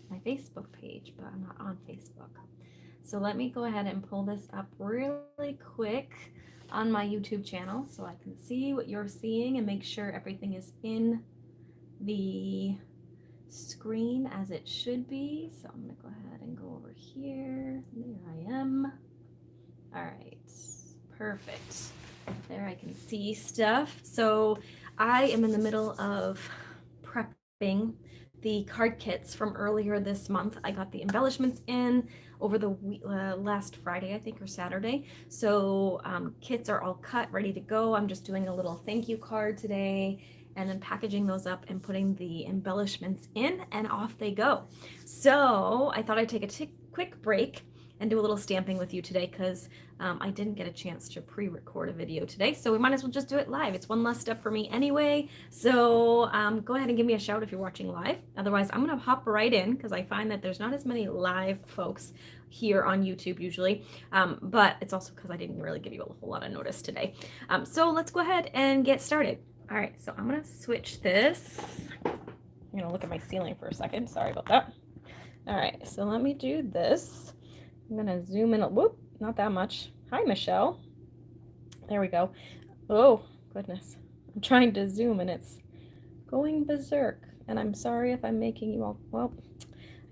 my Facebook page, but I'm not on Facebook. So let me go ahead and pull this up really quick on my YouTube channel so I can see what you're seeing and make sure everything is in the screen as it should be. So I'm going to go ahead and go over here. There I am. All right, perfect. There I can see stuff. So I am in the middle of prepping the card kits from earlier this month. I got the embellishments in over the last Friday, I think, or Saturday. So kits are all cut, ready to go. I'm just doing a little thank you card today and then packaging those up and putting the embellishments in, and off they go. So I thought I'd take a quick break and do a little stamping with you today because I didn't get a chance to pre-record a video today, so we might as well just do it live. It's one less step for me anyway, so go ahead and give me a shout if you're watching live. Otherwise, I'm gonna hop right in because I find that there's not as many live folks here on YouTube usually, but it's also because I didn't really give you a whole lot of notice today. So let's go ahead and get started. All right, so I'm gonna switch this. I'm gonna look at my ceiling for a second. Sorry about that. All right, so let me do this. I'm gonna zoom in. Whoop, not that much. Hi, Michelle. There we go. Oh, goodness. I'm trying to zoom and it's going berserk. And I'm sorry if I'm making you all, well,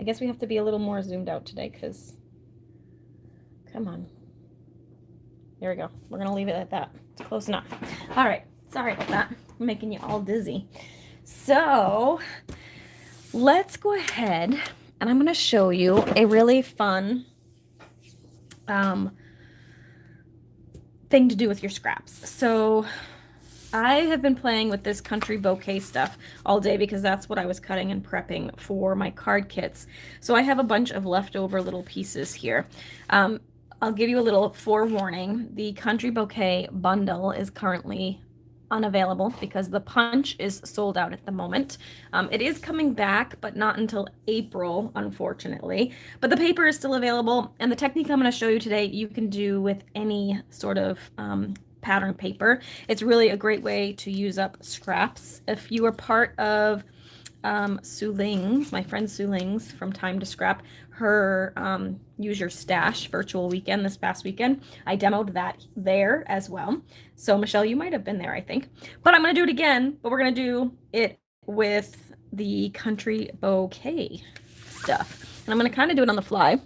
I guess we have to be a little more zoomed out today because, come on. There we go. We're gonna leave it at that. It's close enough. All right, sorry about that. I'm making you all dizzy. So let's go ahead and I'm gonna show you a really fun thing to do with your scraps. So I have been playing with this country bouquet stuff all day because that's what I was cutting and prepping for my card kits. So I have a bunch of leftover little pieces here. I'll give you a little forewarning. The country bouquet bundle is currently unavailable because the punch is sold out at the moment. It is coming back, but not until April, unfortunately. But the paper is still available, and the technique I'm going to show you today, you can do with any sort of pattern paper. It's really a great way to use up scraps. If you are part of Sue Ling's, my friend Sue Ling's from Time to Scrap, her Use Your Stash virtual weekend this past weekend, I demoed that there as well. So Michelle, you might have been there, I think. But I'm going to do it again, but we're going to do it with the country bouquet stuff. And I'm going to kind of do it on the fly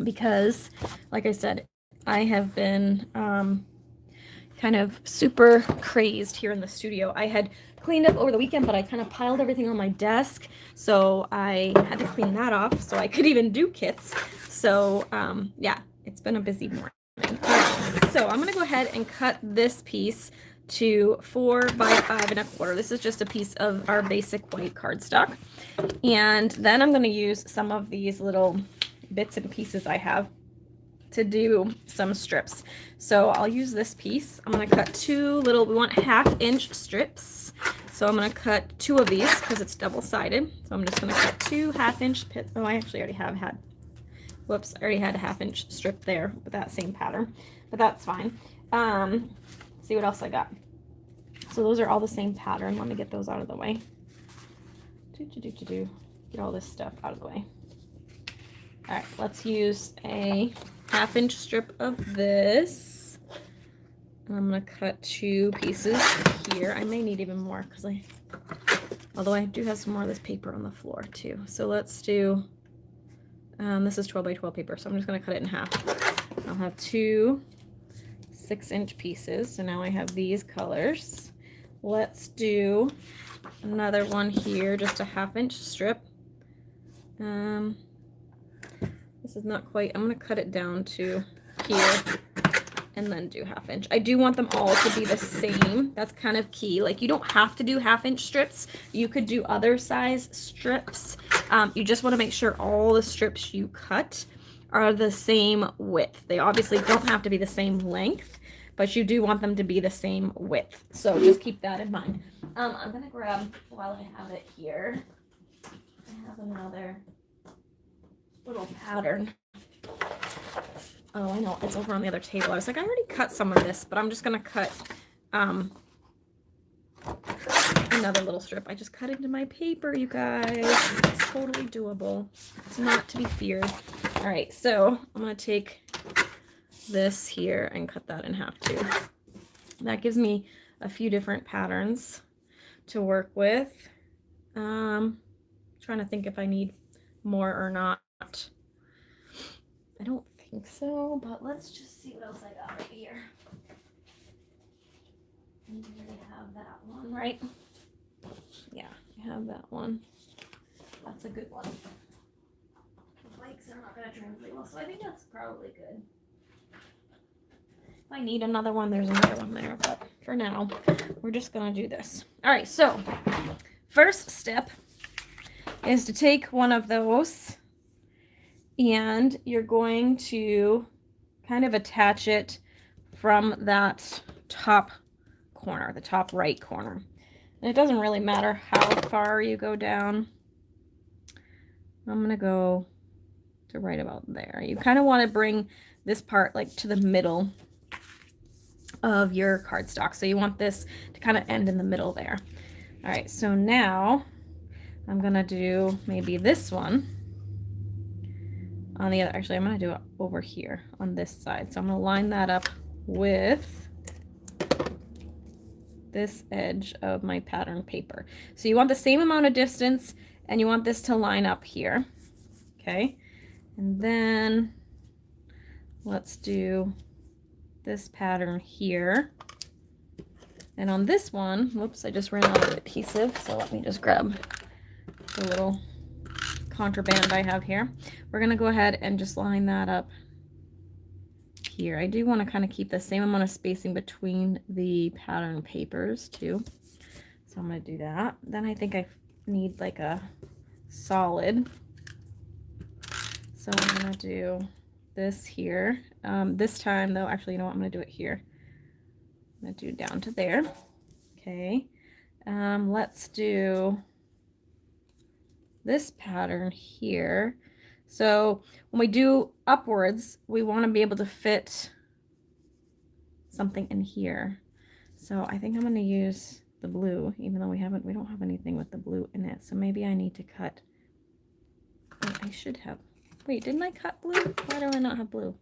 because, like I said, I have been kind of super crazed here in the studio. I had cleaned up over the weekend, but I kind of piled everything on my desk, so I had to clean that off so I could even do kits. So yeah, it's been a busy morning. So I'm gonna go ahead and cut this piece to 4 by 5 1/4. This is just a piece of our basic white cardstock, and then I'm going to use some of these little bits and pieces I have to do some strips. So I'll use this piece. I'm going to cut 2 little, we want 1/2 inch strips. So I'm going to cut 2 of these because it's double-sided. So I'm just going to cut 2 1/2 inch pits. Oh, I actually already had, whoops, I already had a 1/2 inch strip there with that same pattern, but that's fine. See what else I got. So those are all the same pattern. Let me get those out of the way. Get all this stuff out of the way. All right, let's use a 1/2 inch strip of this. I'm gonna cut 2 pieces here. I may need even more because although I do have some more of this paper on the floor too. So let's do, this is 12 by 12 paper, so I'm just gonna cut it in half. I'll have 2 6-inch pieces. So now I have these colors. Let's do another one here, just a 1/2 inch strip. This is not quite, I'm going to cut it down to here and then do 1/2 inch. I do want them all to be the same. That's kind of key. Like, you don't have to do 1/2 inch strips. You could do other size strips. You just want to make sure all the strips you cut are the same width. They obviously don't have to be the same length, but you do want them to be the same width. So just keep that in mind. I'm going to grab, while I have it here, I have another little pattern. Oh, I know, it's over on the other table. I was like, I already cut some of this, but I'm just going to cut another little strip. I just cut into my paper, you guys. It's totally doable. It's not to be feared. All right, so I'm gonna take this here and cut that in half too. That gives me a few different patterns to work with. Trying to think if I need more or not. I don't think so, but let's just see what else I got right here. You already have that one, right? Yeah, I have that one. That's a good one. The bikes are not going to translate well, so I think that's probably good. If I need another one, there's another one there, but for now, we're just going to do this. All right, so first step is to take one of those and you're going to kind of attach it from that top corner, the top right corner. And it doesn't really matter how far you go down. I'm going to go to right about there. You kind of want to bring this part like to the middle of your cardstock. So you want this to kind of end in the middle there. All right, so now I'm going to do maybe this one on the other. Actually, I'm going to do it over here on this side. So I'm going to line that up with this edge of my pattern paper. So you want the same amount of distance and you want this to line up here. Okay. And then let's do this pattern here. And on this one, whoops, I just ran out of adhesive. So let me just grab the little contraband I have here. We're going to go ahead and just line that up here. I do want to kind of keep the same amount of spacing between the pattern papers too. So I'm going to do that. Then I think I need like a solid. So I'm going to do this here. This time though, actually, you know what? I'm going to do it here. I'm going to do down to there. Okay. Let's do this pattern here. So when we do upwards, we want to be able to fit something in here. So I think I'm going to use the blue, even though we don't have anything with the blue in it. So maybe I need to cut. Wait, I should have. Wait, didn't I cut blue? Why do I not have blue?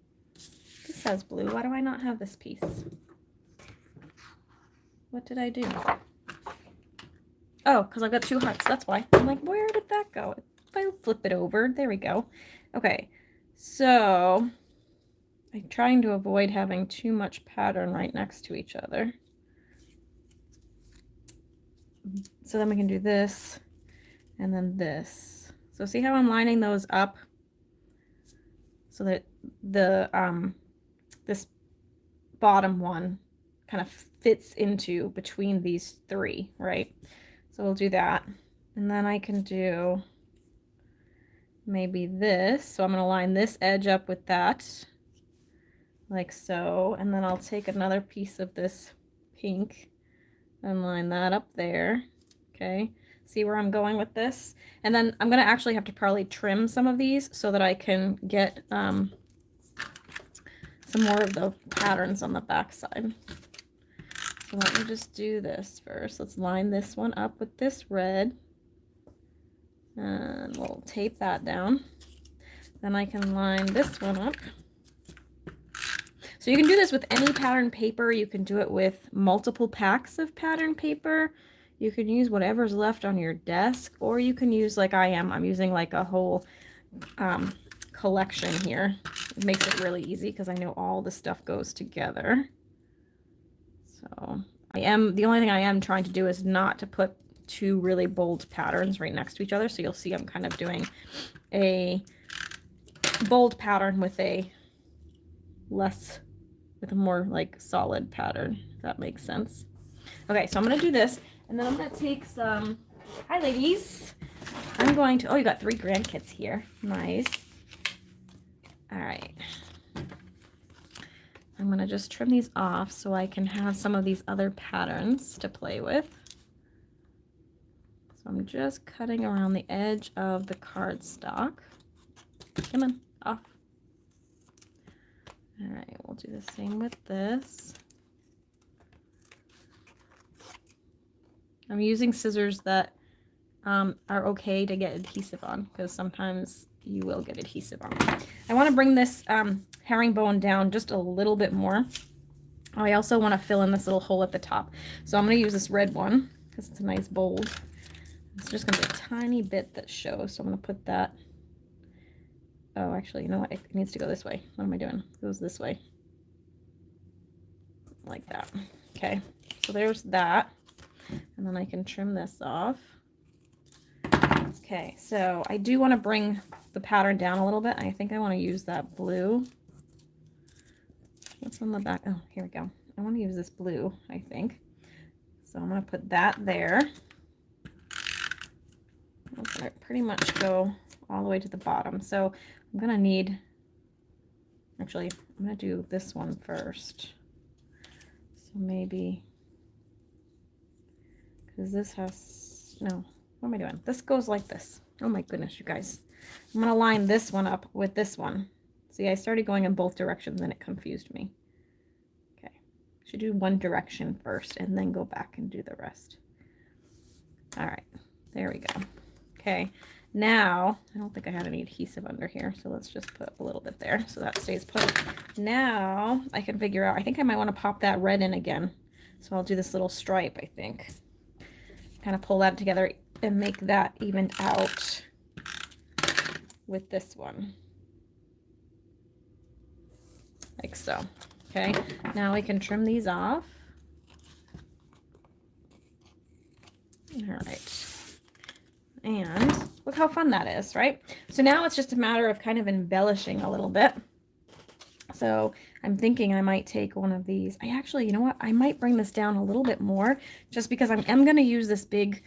This has blue. Why do I not have this piece? What did I do? Oh, because I've got two hearts. That's why. I'm like, where did that go? If I flip it over, there we go. Okay, so I'm trying to avoid having too much pattern right next to each other. So then we can do this and then this. So see how I'm lining those up so that the this bottom one kind of fits into between these three, right? So we'll do that. And then I can do maybe this. So I'm going to line this edge up with that, like so. And then I'll take another piece of this pink and line that up there. Okay. See where I'm going with this? And then I'm going to actually have to probably trim some of these so that I can get some more of the patterns on the back side. So let me just do this first. Let's line this one up with this red. And we'll tape that down. Then I can line this one up. So you can do this with any pattern paper. You can do it with multiple packs of pattern paper. You can use whatever's left on your desk, or you can use like I am. I'm using like a whole collection here. It makes it really easy because I know all the stuff goes together. So the only thing I am trying to do is not to put two really bold patterns right next to each other. So you'll see I'm kind of doing a bold pattern with a more like solid pattern, if that makes sense. Okay, so I'm going to do this, and then I'm going to take some, hi ladies, I'm going to, oh, you got 3 grandkids here, nice. All right, I'm going to just trim these off so I can have some of these other patterns to play with. So I'm just cutting around the edge of the cardstock. Come on, off. All right, we'll do the same with this. I'm using scissors that are okay to get adhesive on, because sometimes you will get adhesive on. I want to bring this herringbone down just a little bit more. I also want to fill in this little hole at the top. So I'm going to use this red one because it's a nice bold. It's just going to be a tiny bit that shows. So I'm going to put that. Oh, actually, you know what? It needs to go this way. What am I doing? It goes this way. Like that. Okay. So there's that. And then I can trim this off. Okay. So I do want to bring the pattern down a little bit. I think I want to use that blue. What's on the back? Oh, here we go. I want to use this blue, I think. So I'm going to put that there. I'm going to pretty much go all the way to the bottom. So I'm going to need, actually, I'm going to do this one first. So maybe, because this has, no, what am I doing? This goes like this. Oh my goodness, you guys. I'm going to line this one up with this one. See, I started going in both directions and it confused me. Okay, should do one direction first and then go back and do the rest. All right, there we go. Okay, now, I don't think I had any adhesive under here, so let's just put a little bit there so that stays put. Now I can figure out, I think I might want to pop that red in again. So I'll do this little stripe, I think. Kind of pull that together and make that evened out with this one. Like so. Okay, now we can trim these off. All right. And look how fun that is, right? So now it's just a matter of kind of embellishing a little bit. So I'm thinking I might take one of these. I actually, you know what? I might bring this down a little bit more just because I am going to use this big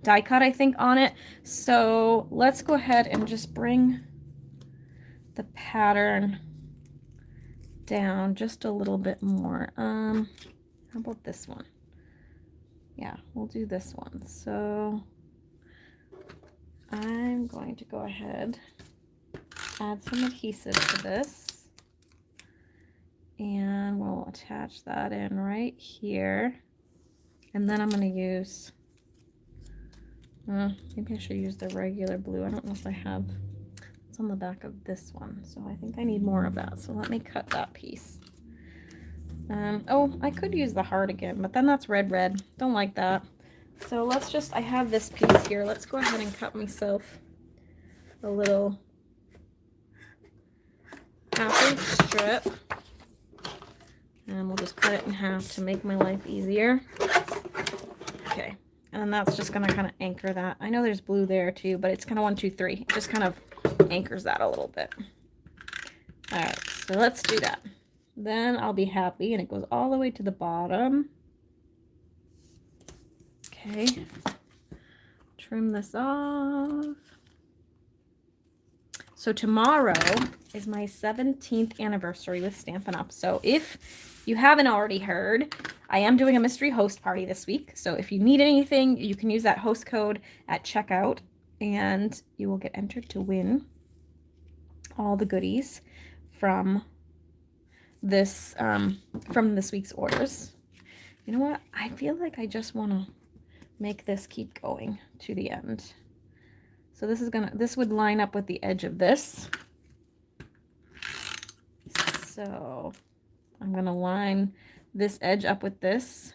die cut, I think, on it. So let's go ahead and just bring the pattern down just a little bit more. How about this one? Yeah, we'll do this one. So I'm going to go ahead, add some adhesive to this, and we'll attach that in right here. And then I'm going to use, maybe I should use the regular blue. I don't know if I have, it's on the back of this one. So I think I need more of that. So let me cut that piece. Oh, I could use the heart again, but then that's red. Don't like that. So let's just, I have this piece here. Let's go ahead and cut myself a little half-inch strip. And we'll just cut it in half to make my life easier. Okay, and then that's just gonna kind of anchor that. I know there's blue there too, but it's kind of 1, 2, 3. It just kind of anchors that a little bit. All right, so let's do that. Then I'll be happy, and it goes all the way to the bottom. Okay, trim this off. So tomorrow is my 17th anniversary with Stampin' Up. So if you haven't already heard, I am doing a mystery host party this week. So if you need anything, you can use that host code at checkout, and you will get entered to win all the goodies from this week's orders. You know what? I feel like I just want to make this keep going to the end. So this would line up with the edge of this. So I'm gonna line this edge up with this,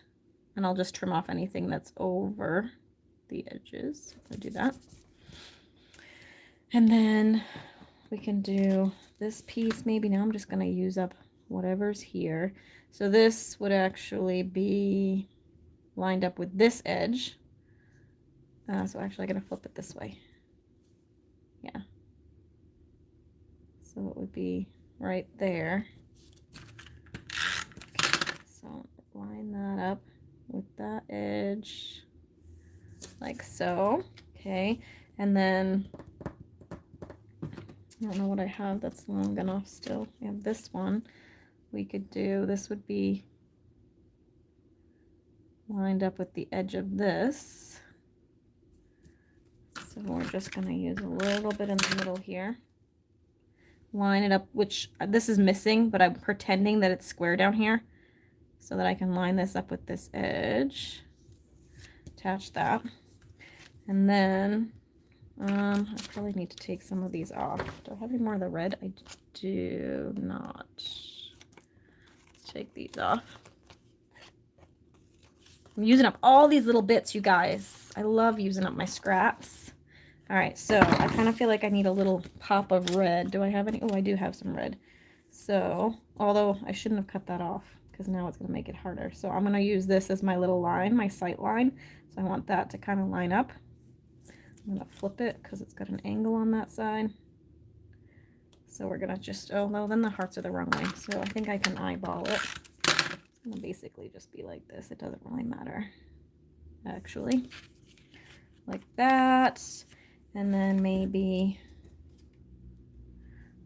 and I'll just trim off anything that's over the edges. I'll do that. And then we can do this piece maybe. Now I'm just gonna use up whatever's here. So this would actually be lined up with this edge. So actually I'm gonna flip it this way. Yeah. So it would be right there. Okay, so line that up with that edge like so. Okay, and then I don't know what I have that's long enough still. I have this one. We could do, this would be lined up with the edge of this. So we're just going to use a little bit in the middle here. Line it up, which this is missing, but I'm pretending that it's square down here so that I can line this up with this edge. attach that. And then I probably need to take some of these off. Do I have any more of the red? I do not. Let's take these off. I'm using up all these little bits, you guys. I love using up my scraps. All right, so I kind of feel like I need a little pop of red. Do I have any? Oh, I do have some red. So, although I shouldn't have cut that off because now it's going to make it harder. So I'm going to use this as my little line, my sight line. So I want that to kind of line up. I'm going to flip it because it's got an angle on that side. So we're going to just, oh, no, then the hearts are the wrong way. So I think I can eyeball it. It's going to basically just be like this. It doesn't really matter, actually. Like that. And then maybe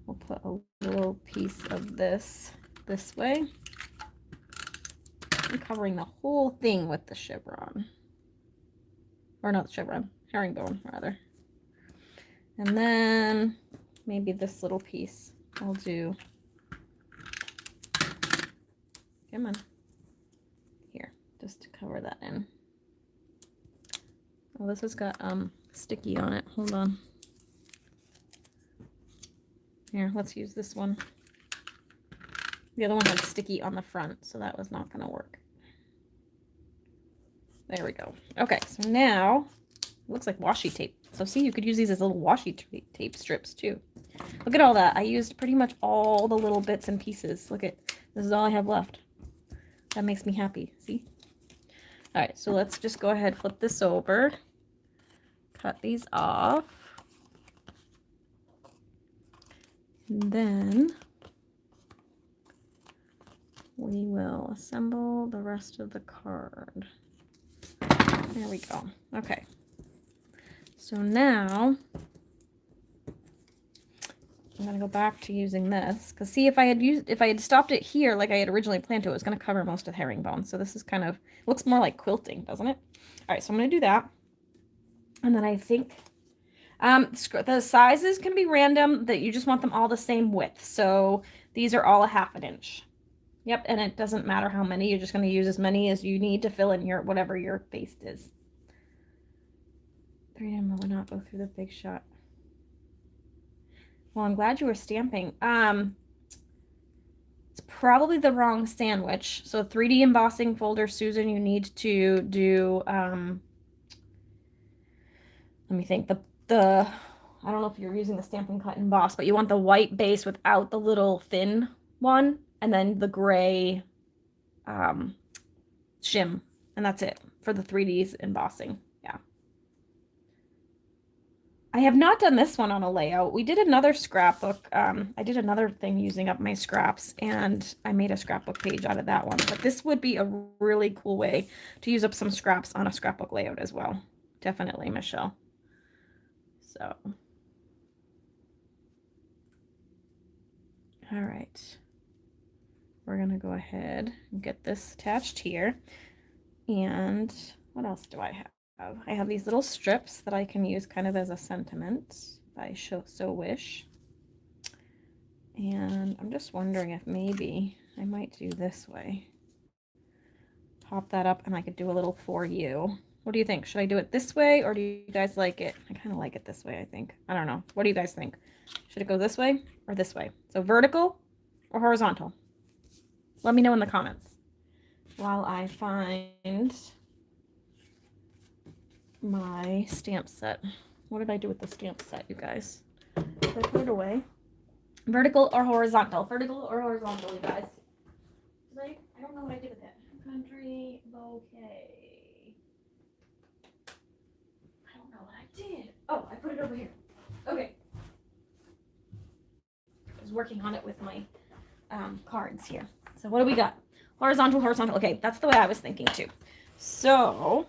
we'll put a little piece of this way. I'm covering the whole thing with the chevron. Or not the chevron, herringbone, rather. And then maybe this little piece I'll do. Come on. Here, just to cover that in. Oh, this has got sticky on it. Hold on. Here, let's use this one. The other one had sticky on the front, so that was not going to work. There we go. Okay, so now it looks like washi tape. So see, you could use these as little washi tape strips too. Look at all that. I used pretty much all the little bits and pieces. Look at, this is all I have left. That makes me happy. See? All right, so let's just go ahead, flip this over, cut these off, and then we will assemble the rest of the card. There we go. Okay. So now I'm going to go back to using this, because see, if I had stopped it here like I had originally planned to, it was going to cover most of the herringbone. So this is kind of, looks more like quilting, doesn't it? All right, so I'm going to do that. And then I think the sizes can be random, that you just want them all the same width. So these are all 1/2 inch. Yep, and it doesn't matter how many, you're just going to use as many as you need to fill in your, whatever your face is. 3M will not go through the big shot. Well, I'm glad you were stamping. It's probably the wrong sandwich. So 3D embossing folder, Susan, you need to do, let me think, I don't know if you're using the Stampin' Cut Emboss, but you want the white base without the little thin one, and then the gray shim, and that's it for the 3Ds embossing. Yeah. I have not done this one on a layout. We did another scrapbook. I did another thing using up my scraps, and I made a scrapbook page out of that one. But this would be a really cool way to use up some scraps on a scrapbook layout as well. Definitely, Michelle. So, all right. We're going to go ahead and get this attached here. And what else do I have? I have these little strips that I can use kind of as a sentiment if I so wish. And I'm just wondering if maybe I might do this way. Pop that up and I could do a little for you. What do you think? Should I do it this way, or do you guys like it? I kind of like it this way, I think. I don't know. What do you guys think? Should it go this way or this way? So vertical or horizontal? Let me know in the comments while I find my stamp set. What did I do with the stamp set, you guys? Did I put it away? Vertical or horizontal? Vertical or horizontal, you guys? I don't know what I did with it. Country bouquet. I don't know what I did. Oh, I put it over here. Okay. I was working on it with my cards here. So what do we got? Horizontal, horizontal. Okay, that's the way I was thinking too. So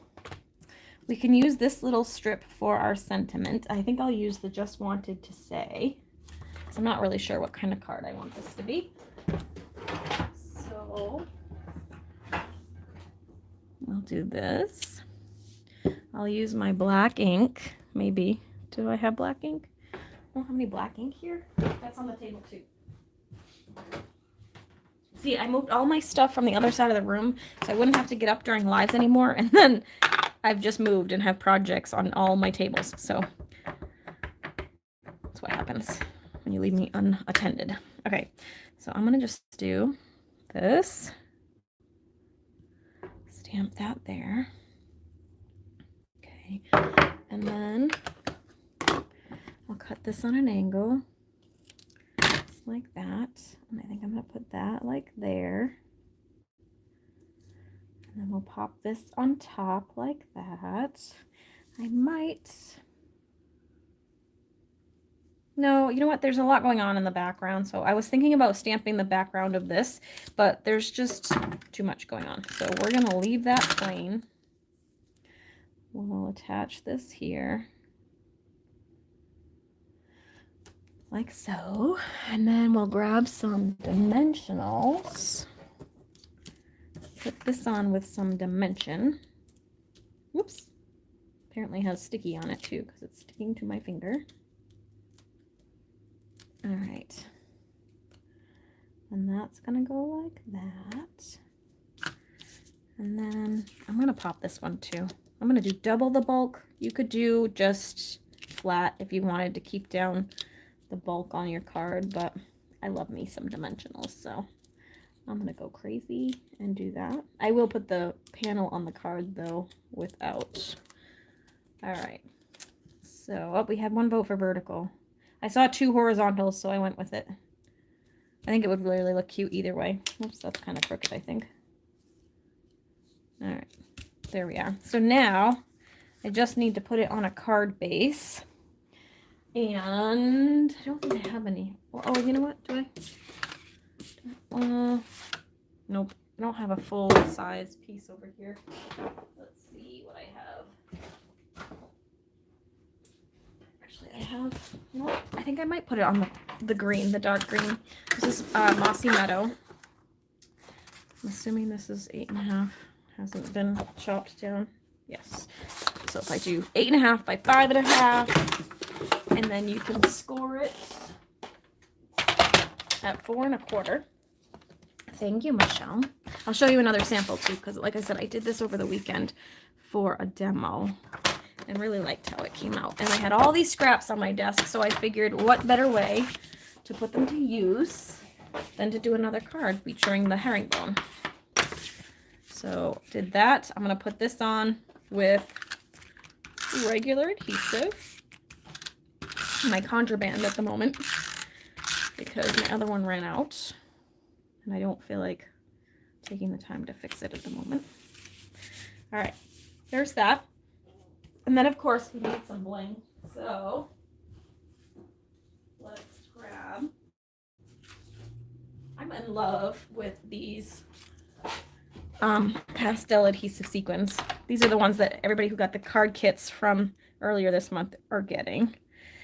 we can use this little strip for our sentiment. I think I'll use the Just Wanted to Say. So I'm not really sure what kind of card I want this to be. So I'll do this. I'll use my black ink, maybe. Do I have black ink? I don't have any black ink here. That's on the table too. See, I moved all my stuff from the other side of the room so I wouldn't have to get up during lives anymore. And then I've just moved and have projects on all my tables. So that's what happens when you leave me unattended. Okay, so I'm gonna just do this. Stamp that there. Okay, and then I'll cut this on an angle like that. And I think I'm gonna put that like there. And then we'll pop this on top like that. I might... No, you know what? There's a lot going on in the background. So I was thinking about stamping the background of this, but there's just too much going on. So we're going to leave that plain. We'll attach this here. Like so. And then we'll grab some dimensionals. Put this on with some dimension. Whoops. Apparently has sticky on it too because it's sticking to my finger. All right, and that's gonna go like that. And then I'm gonna pop this one too. I'm gonna do double the bulk. You could do just flat if you wanted to keep down the bulk on your card, but I love me some dimensionals, so I'm gonna go crazy and do that. I will put the panel on the card though without. All right, so we had one vote for vertical. I saw 2 horizontals, so I went with it. I think it would really look cute either way. Oops, that's kind of crooked, I think. All right, there we are. So now I just need to put it on a card base. And I don't think I have any. Oh, you know what? Do I? Nope. I don't have a full size piece over here. Let's see what I have. I have, well, I think I might put it on the green, the dark green. This is Mossy Meadow. I'm assuming this is 8.5. Hasn't been chopped down. Yes. So if I do 8.5 by 5.5, and then you can score it at 4.25. Thank you, Michelle. I'll show you another sample too, because like I said, I did this over the weekend for a demo. And really liked how it came out. And I had all these scraps on my desk, so I figured what better way to put them to use than to do another card featuring the herringbone. So did that. I'm going to put this on with regular adhesive. My Conjure Band at the moment because my other one ran out. And I don't feel like taking the time to fix it at the moment. All right, there's that. And then, of course, we need some bling. So let's grab. I'm in love with these pastel adhesive sequins. These are the ones that everybody who got the card kits from earlier this month are getting.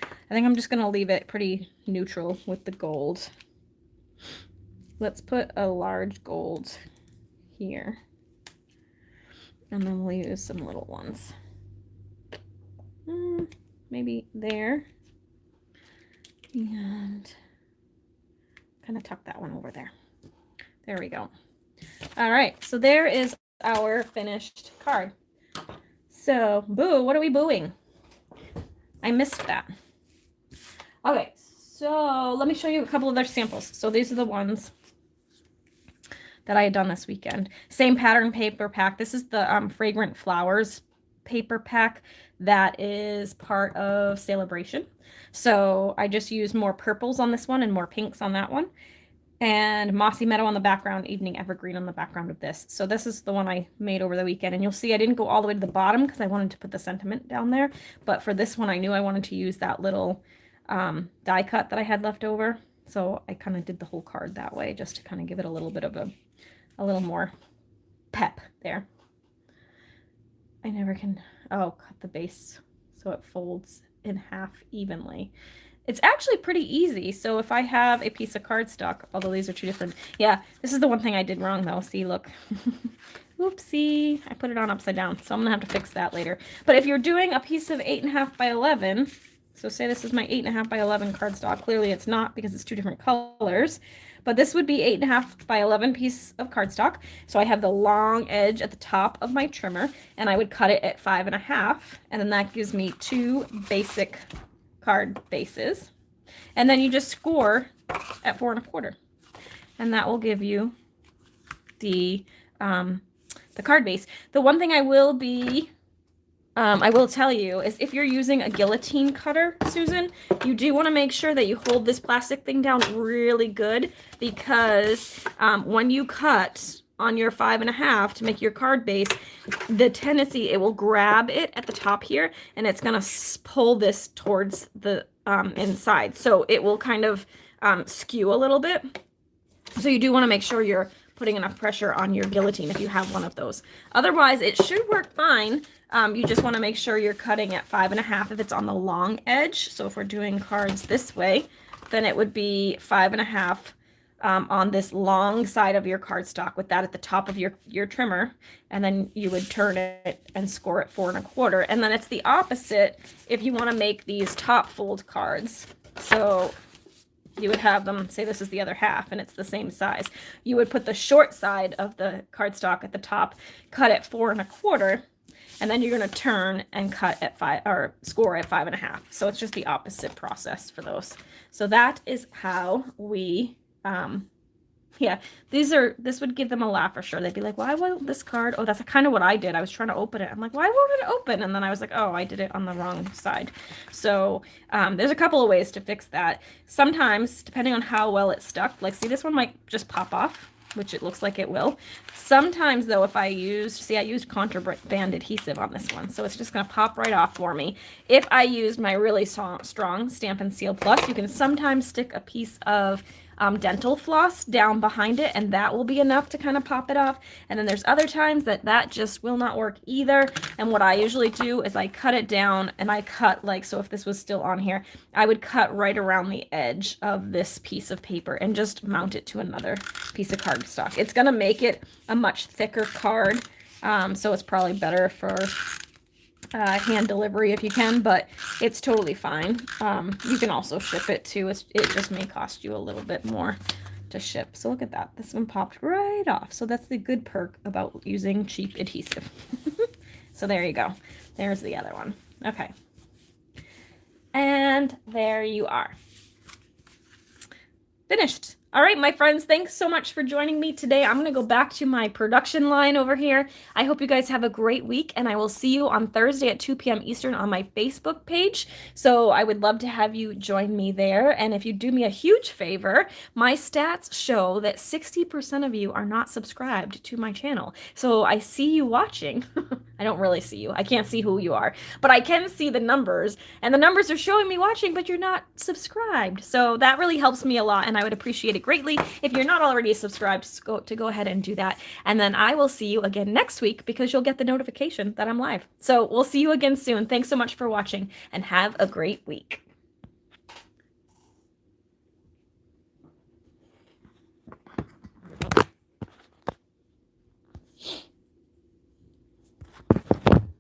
I think I'm just going to leave it pretty neutral with the gold. Let's put a large gold here. And then we'll use some little ones. Maybe there, and kind of tuck that one over there. There we go. All right, so there is our finished card. So, boo, what are we booing? I missed that. Okay, so let me show you a couple of their samples. So these are the ones that I had done this weekend. Same pattern paper pack. This is the Fragrant Flowers paper pack that is part of Celebration. So I just used more purples on this one and more pinks on that one. And Mossy Meadow on the background, Evening Evergreen on the background of this. So this is the one I made over the weekend. And you'll see I didn't go all the way to the bottom because I wanted to put the sentiment down there. But for this one, I knew I wanted to use that little die cut that I had left over. So I kind of did the whole card that way just to kind of give it a little bit of a little more pep there. I never can, cut the base so it folds in half evenly. It's actually pretty easy. So if I have a piece of cardstock, although these are 2 different, yeah, this is the one thing I did wrong though. See, look, oopsie, I put it on upside down. So I'm gonna have to fix that later. But if you're doing a piece of 8.5 by 11, So say this is my 8.5 by 11 cardstock. Clearly it's not because it's two different colors, but this would be 8.5 by 11 piece of cardstock. So I have the long edge at the top of my trimmer, and I would cut it at 5.5, and then that gives me 2 basic card bases. And then you just score at 4.25, and that will give you the card base. The one thing I will tell you is if you're using a guillotine cutter, Susan, you do want to make sure that you hold this plastic thing down really good, because when you cut on your 5.5 to make your card base, the tendency, it will grab it at the top here, and it's going to pull this towards the inside. So it will kind of skew a little bit. So you do want to make sure you're putting enough pressure on your guillotine if you have one of those. Otherwise, it should work fine. You just want to make sure you're cutting at 5.5 if it's on the long edge. So if we're doing cards this way, then it would be 5.5 on this long side of your cardstock, with that at the top of your trimmer, and then you would turn it and score at 4.25. And then it's the opposite if you want to make these top fold cards. So you would have them, say this is the other half and it's the same size. You would put the short side of the cardstock at the top, cut at 4.25, and then you're going to turn and cut at 5, or score at 5.5. So it's just the opposite process for those. So that is how we yeah, this would give them a laugh for sure. They'd be like, why won't this card? Oh, that's kind of what I did. I was trying to open it. I'm like, why won't it open? And then I was like, oh, I did it on the wrong side. So there's a couple of ways to fix that. Sometimes, depending on how well it's stuck, like see, this one might just pop off, which it looks like it will. Sometimes though, if I used contraband adhesive on this one, so it's just going to pop right off for me. If I used my really strong Stampin' Seal Plus, you can sometimes stick a piece of dental floss down behind it, and that will be enough to kind of pop it off. And then there's other times that just will not work either. And what I usually do is I cut it down, and I cut, like, so if this was still on here, I would cut right around the edge of this piece of paper and just mount it to another piece of cardstock. It's going to make it a much thicker card, so it's probably better for hand delivery if you can, but it's totally fine. You can also ship it too. It just may cost you a little bit more to ship. So look at that. This one popped right off. So that's the good perk about using cheap adhesive. So there you go. There's the other one. Okay. And there you are. Finished. All right, my friends, thanks so much for joining me today. I'm going to go back to my production line over here. I hope you guys have a great week, and I will see you on Thursday at 2 p.m. Eastern on my Facebook page. So I would love to have you join me there. And if you do me a huge favor, my stats show that 60% of you are not subscribed to my channel. So I see you watching. I don't really see you. I can't see who you are, but I can see the numbers, and the numbers are showing me watching, but you're not subscribed. So that really helps me a lot, and I would appreciate it greatly if you're not already subscribed to go ahead and do that. And then I will see you again next week, because you'll get the notification that I'm live. So we'll see you again soon. Thanks so much for watching, and have a great week.